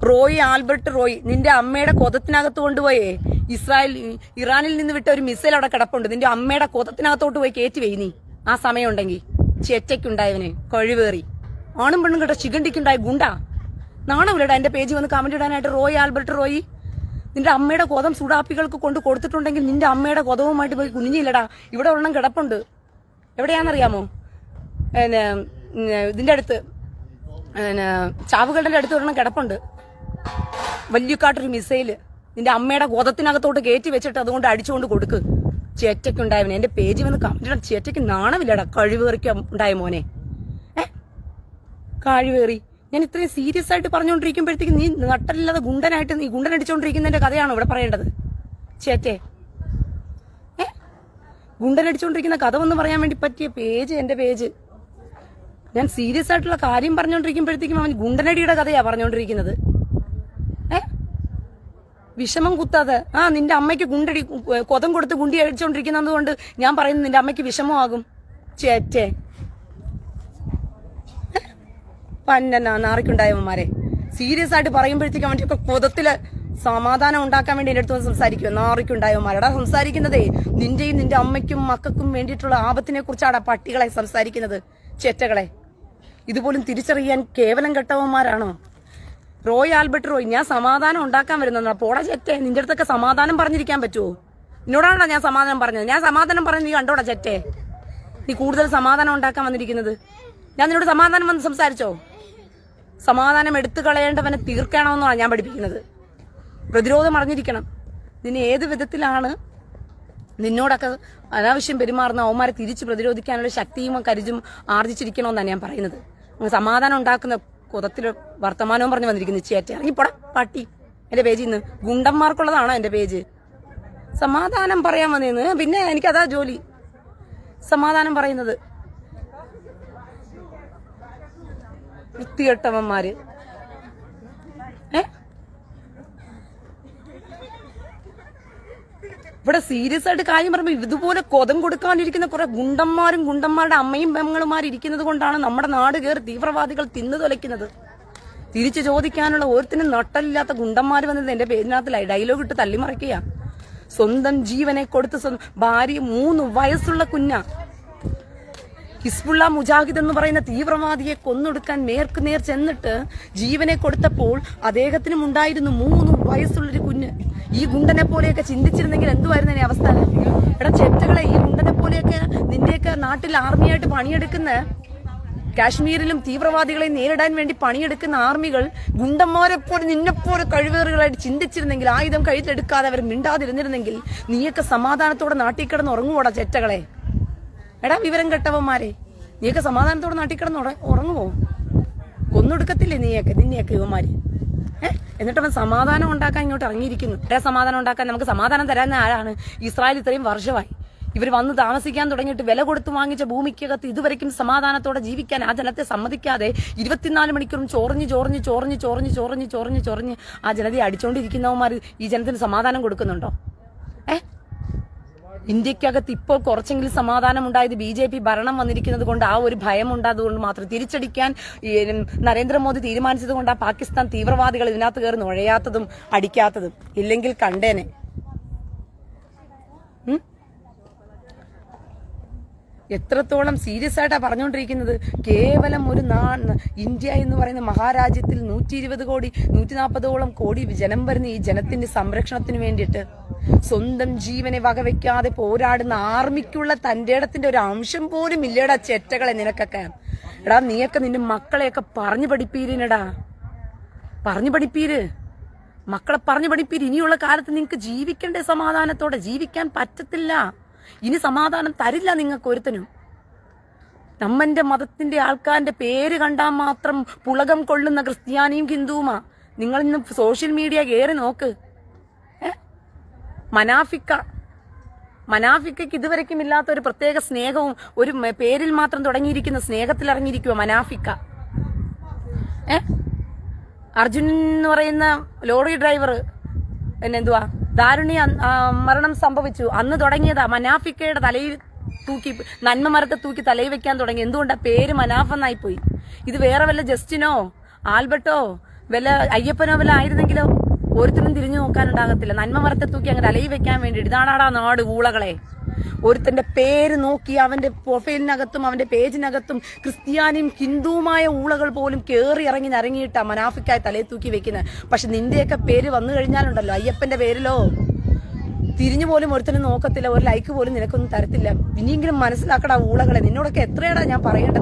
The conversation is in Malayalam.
റോയ് ആൽബർട്ട് റോയ്, നിന്റെ അമ്മയുടെ കൊതത്തിനകത്ത് കൊണ്ടുപോയേ ഇറാനിൽ നിന്ന് വിട്ട ഒരു മിസൈൽ അവിടെ കിടപ്പുണ്ട്. നിന്റെ അമ്മയുടെ കൊതത്തിനകത്തോട്ട് പോയി കയറ്റി വെയ് നീ, ആ സമയം ഉണ്ടെങ്കിൽ. ചേറ്റയ്ക്കുണ്ടായവന് കഴിവേറി, ആണും പെണ്ണും കേട്ടോ ചികണ്ടിക്കുണ്ടായ ഗുണ്ട. നാണമില്ലടാ എന്റെ പേജ് വന്ന് കമന്റ് ഇടാനായിട്ട്. റോയ് ആൽബർട്ട് റോയ്, നിന്റെ അമ്മയുടെ കൊതം സുഡാപ്പികൾക്ക് കൊണ്ട് കൊടുത്തിട്ടുണ്ടെങ്കിൽ നിന്റെ അമ്മയുടെ കൊതവുമായിട്ട് പോയി കുനിഞ്ഞില്ലടാ. ഇവിടെ ഒരെണ്ണം കിടപ്പുണ്ട്. എവിടെയാണെന്നറിയാമോ? ഇതിന്റെ അടുത്ത്, ചാവുകളുടെ അടുത്ത് ഒരെണ്ണം കിടപ്പുണ്ട്. വലിയക്കാട്ടൊരു മിസൈല് നിന്റെ അമ്മയുടെ ഗോതത്തിനകത്തോട്ട് കയറ്റി വെച്ചിട്ട് അതുകൊണ്ട് അടിച്ചുകൊണ്ട് കൊടുക്ക്. ചേറ്റയ്ക്കുണ്ടായവനെ എന്റെ പേജ് വന്ന് കമന്റ്. ചേറ്റയ്ക്ക് നാണമില്ലടാ കഴിവേറിക്ക് ഉണ്ടായ മോനെ. കഴിവേറി. ഞാൻ ഇത്രയും സീരിയസ് ആയിട്ട് പറഞ്ഞുകൊണ്ടിരിക്കുമ്പോഴത്തേക്ക് നീ നട്ടല്ലാതെ ഗുണ്ടനായിട്ട് നീ ഗുണ്ടനടിച്ചോണ്ടിരിക്കുന്നതിന്റെ കഥയാണോ ഇവിടെ പറയേണ്ടത്? ചേറ്റേ, ഗുണ്ടനടിച്ചോണ്ടിരിക്കുന്ന കഥ ഒന്ന് പറയാൻ വേണ്ടി പറ്റിയ പേജ് എന്റെ പേജ്. ഞാൻ സീരിയസ് ആയിട്ടുള്ള കാര്യം പറഞ്ഞുകൊണ്ടിരിക്കുമ്പോഴത്തേക്കും അവൻ ഗുണ്ടനടിയുടെ കഥയാ പറഞ്ഞുകൊണ്ടിരിക്കുന്നത്. വിഷമം കുത്താതെ. നിന്റെ അമ്മയ്ക്ക് കൊതം കൊടുത്ത് ഗുണ്ടി അടിച്ചോണ്ടിരിക്കുന്നത് കൊണ്ട് ഞാൻ പറയുന്നത് നിന്റെ അമ്മയ്ക്ക് വിഷമമാകും. ചേറ്റേ, പന്ന നാറിക്കുണ്ടായവന്മാരെ സീരിയസ് ആയിട്ട് പറയുമ്പോഴത്തേക്കും അവന്റെ ഒക്കെ കൊതത്തില് സമാധാനം ഉണ്ടാക്കാൻ വേണ്ടി എന്റെ അടുത്ത് സംസാരിക്കുക. നാറിക്കുണ്ടായവന്മാരടാ സംസാരിക്കുന്നതേ നിന്റെയും നിന്റെ അമ്മയ്ക്കും മക്കൾക്കും വേണ്ടിയിട്ടുള്ള ആപത്തിനെ കുറിച്ചാണ് പട്ടികളെ സംസാരിക്കുന്നത്. ചേറ്റകളെ, ഇതുപോലും തിരിച്ചറിയാൻ കേവലം കെട്ടവന്മാരാണോ? റോയ് ആൽബർട്ട് റോയ്, ഞാൻ സമാധാനം ഉണ്ടാക്കാൻ വരുന്ന പോടാ ചെറ്റേ. നിന്റെ അടുത്തൊക്കെ സമാധാനം പറഞ്ഞിരിക്കാൻ പറ്റുമോ? എന്നോടാണോ ഞാൻ സമാധാനം പറഞ്ഞത്? ഞാൻ സമാധാനം പറഞ്ഞ് നീ കണ്ടോടാ ചെറ്റേ. നീ കൂടുതൽ സമാധാനം ഉണ്ടാക്കാൻ വന്നിരിക്കുന്നത്. ഞാൻ നിന്നോട് സമാധാനം വന്ന് സംസാരിച്ചോ? സമാധാനം എടുത്തു കളയേണ്ടവനെ തീർക്കണമെന്നാണ് ഞാൻ പഠിപ്പിക്കുന്നത്. പ്രതിരോധം അറിഞ്ഞിരിക്കണം. നിന്നെ ഏത് വിധത്തിലാണ് നിന്നോടൊക്കെ അനാവശ്യം പെരുമാറുന്ന അവന്മാരെ തിരിച്ച് പ്രതിരോധിക്കാനുള്ള ശക്തിയും കരുതും ആർജിച്ചിരിക്കണമെന്നാണ് ഞാൻ പറയുന്നത്. സമാധാനം ഉണ്ടാക്കുന്ന കൊതത്തിൽ വർത്തമാനവും പറഞ്ഞു വന്നിരിക്കുന്നു. ചേറ്റ ഇറങ്ങിപ്പോടാ പട്ടി. എന്റെ പേജിൽ നിന്ന് ഗുണ്ടന്മാർക്കുള്ളതാണോ എന്റെ പേജ്? സമാധാനം പറയാൻ വന്നേന്ന്. പിന്നെ എനിക്കതാ ജോലി, സമാധാനം പറയുന്നത്. വൃത്തികെട്ടവന്മാര്. ഇവിടെ സീരിയസ് ആയിട്ട് കാര്യം പറയുമ്പോൾ ഇതുപോലെ കൊതം കൊടുക്കാനിരിക്കുന്ന കുറെ ഗുണ്ടന്മാരും ഗുണ്ടന്മാരുടെ അമ്മയും പെങ്ങളുമാരും ഇരിക്കുന്നത് കൊണ്ടാണ് നമ്മുടെ നാട് കയറി തീവ്രവാദികൾ തിന്നു തൊലയ്ക്കുന്നത്. തിരിച്ചു ചോദിക്കാനുള്ള ഓരോത്തിനും നട്ടലില്ലാത്ത ഗുണ്ടന്മാർ വന്നത് എന്റെ പേരിനകത്തിലായി ഡയലോഗ് ഇട്ട് തള്ളിമറിക്കുക. സ്വന്തം ജീവനെ കൊടുത്ത് ഭാര്യ 3 വയസ്സുള്ള കുഞ്ഞ ഹിസ്ബുള്ള മുജാഹിദ് എന്ന് പറയുന്ന തീവ്രവാദിയെ കൊന്നൊടുക്കാൻ നേർക്കുനേർ ചെന്നിട്ട് ജീവനെ കൊടുത്തപ്പോൾ അദ്ദേഹത്തിനും ഉണ്ടായിരുന്നു 3 വയസ്സുള്ളൊരു കുഞ്ഞ്. ഈ ഗുണ്ടനെ പോലെയൊക്കെ ചിന്തിച്ചിരുന്നെങ്കിൽ എന്തുവായിരുന്നു എന്റെ അവസ്ഥ? എടാ ചെറ്റകളെ, ഈ ഗുണ്ടനെ പോലെയൊക്കെ നിന്റെയൊക്കെ നാട്ടിൽ ആർമിയായിട്ട് പണിയെടുക്കുന്ന, കാശ്മീരിലും തീവ്രവാദികളെ നേരിടാൻ വേണ്ടി പണിയെടുക്കുന്ന ആർമികൾ ഗുണ്ടന്മാരെ പോലെ നിന്നെപ്പോലെ കഴിവേറുകളായിട്ട് ചിന്തിച്ചിരുന്നെങ്കിൽ, ആയുധം കയ്യിലെടുക്കാതെ അവർ മിണ്ടാതിരുന്നിരുന്നെങ്കിൽ നീയൊക്കെ സമാധാനത്തോടെ നാട്ടിൽ കിടന്ന് ഉറങ്ങുവോടാ ചെറ്റകളെ. എടാ വിവരം കെട്ടവന്മാരെ, നീയൊക്കെ സമാധാനത്തോടെ നാട്ടിൽ കിടന്ന് ഉറങ്ങുമോ? കൊന്നൊടുക്കത്തില്ലേ നിന്നെയൊക്കെ ഇവന്മാര്? എന്നിട്ട് അവൻ സമാധാനം ഉണ്ടാക്കാൻ ഇങ്ങോട്ട് ഇറങ്ങിയിരിക്കുന്നു. സമാധാനം ഉണ്ടാക്കാൻ നമുക്ക് സമാധാനം തരാൻ ആരാണ്? ഇസ്രായേൽ ഇത്രയും വർഷമായി ഇവർ വന്ന് താമസിക്കാൻ തുടങ്ങിയിട്ട് വില കൊടുത്ത് വാങ്ങിച്ച ഭൂമിക്കകത്ത് ഇതുവരെയും സമാധാനത്തോടെ ജീവിക്കാൻ ആ ജനത്തെ സമ്മതിക്കാതെ 24 മണിക്കൂറും ചൊറിഞ്ഞ് ആ ജനതയെ അടിച്ചോണ്ടിരിക്കുന്നവന്മാർ ഈ ജനത്തിന് സമാധാനം കൊടുക്കുന്നുണ്ടോ? ഇന്ത്യക്കകത്ത് ഇപ്പോൾ കുറച്ചെങ്കിലും സമാധാനം ഉണ്ടായത് BJP ഭരണം വന്നിരിക്കുന്നത് കൊണ്ട്, ആ ഒരു ഭയം ഉണ്ടായതുകൊണ്ട് മാത്രം. തിരിച്ചടിക്കാൻ നരേന്ദ്രമോദി തീരുമാനിച്ചത് കൊണ്ട് ആ പാകിസ്ഥാൻ തീവ്രവാദികൾ ഇതിനകത്ത് കയറി നുഴയാത്തതും അടിക്കാത്തതും. ഇല്ലെങ്കിൽ കണ്ടേനെ. എത്രത്തോളം സീരിയസ് ആയിട്ടാ പറഞ്ഞുകൊണ്ടിരിക്കുന്നത്. കേവലം ഒരു ഇന്ത്യ എന്ന് പറയുന്ന മഹാരാജ്യത്തിൽ 120 കോടി 140ഓളം കോടി ജനം വരുന്ന ഈ ജനത്തിന്റെ സംരക്ഷണത്തിന് വേണ്ടിയിട്ട് സ്വന്തം ജീവനെ വകവെക്കാതെ പോരാടുന്ന ആർമിക്കുള്ള തന്റെ ഇടത്തിന്റെ ഒരു അംശം പോലും ഇല്ലേടാ ചെറ്റകളെ നിനക്കൊക്കെ. എടാ നീയൊക്കെ നിന്റെ മക്കളെയൊക്കെ പറഞ്ഞു പഠിപ്പീരിനടാ, പറഞ്ഞു പഠിപ്പീര്, മക്കളെ പറഞ്ഞു പഠിപ്പീര്. ഇനിയുള്ള കാലത്ത് നിങ്ങൾക്ക് ജീവിക്കണ്ടേ സമാധാനത്തോടെ? ജീവിക്കാൻ പറ്റത്തില്ല. ഇനി സമാധാനം തരില്ല നിങ്ങൾക്ക് ഒരുത്തനും. നമ്മന്റെ മതത്തിന്റെ ആൾക്കാരുടെ പേര് കണ്ടാൽ മാത്രം പുളകം കൊള്ളുന്ന ക്രിസ്ത്യാനിയും ഹിന്ദുവുമാ. നിങ്ങൾ ഇന്ന് സോഷ്യൽ മീഡിയ കയറി നോക്ക്. മനാഫിക്കയ്ക്ക് ഇതുവരെയ്ക്കും ഇല്ലാത്ത ഒരു പ്രത്യേക സ്നേഹവും ഒരു പേരിൽ മാത്രം തുടങ്ങിയിരിക്കുന്ന സ്നേഹത്തിൽ ഇറങ്ങിയിരിക്കുക മനാഫിക്ക. അർജുൻ എന്ന് പറയുന്ന ലോറി ഡ്രൈവർ എന്തുവാ ദാരുണ്യ മരണം സംഭവിച്ചു. അന്ന് തുടങ്ങിയതാ മനാഫിക്കയുടെ തലയിൽ തൂക്കി, നന്മ മരത്തെ തൂക്കി തലയിൽ വെക്കാൻ തുടങ്ങി. എന്തുകൊണ്ടാ? പേര് മനാഫ് എന്നായിപ്പോയി. ഇത് വേറെ വല്ല ജസ്റ്റിനോ ആൽബർട്ടോ വല്ല അയ്യപ്പനോ വല്ല ആയിരുന്നെങ്കിലോ ഒരുത്തനും തിരിഞ്ഞു നോക്കാനുണ്ടാകത്തില്ല. നന്മ മരത്തെ തൂക്കി അങ്ങനെ അലയി വെക്കാൻ വേണ്ടി ഇതാണാടാ നാട് ഊളകളെ. ഒരുത്തന്റെ പേര് നോക്കി അവന്റെ പ്രൊഫൈലിനകത്തും അവന്റെ പേജിനകത്തും ക്രിസ്ത്യാനിയും ഹിന്ദുവുമായ ഊളകൾ പോലും കേറി ഇറങ്ങി നരങ്ങിയിട്ടാ മനാഫിക്കായി തലയെ തൂക്കി വെക്കുന്നത്. പക്ഷെ നിന്റെയൊക്കെ പേര് വന്നു കഴിഞ്ഞാലുണ്ടല്ലോ, അയ്യപ്പന്റെ പേരിലോ തിരിഞ്ഞു പോലും ഒരുത്തനും നോക്കത്തില്ല, ഒരു ലൈക്ക് പോലും നിനക്കൊന്നും തരത്തില്ല. ഇനിയെങ്കിലും മനസ്സിലാക്കടാ ഊളകളെ. നിന്നോടൊക്കെ എത്രയാടാ ഞാൻ പറയേണ്ടത്?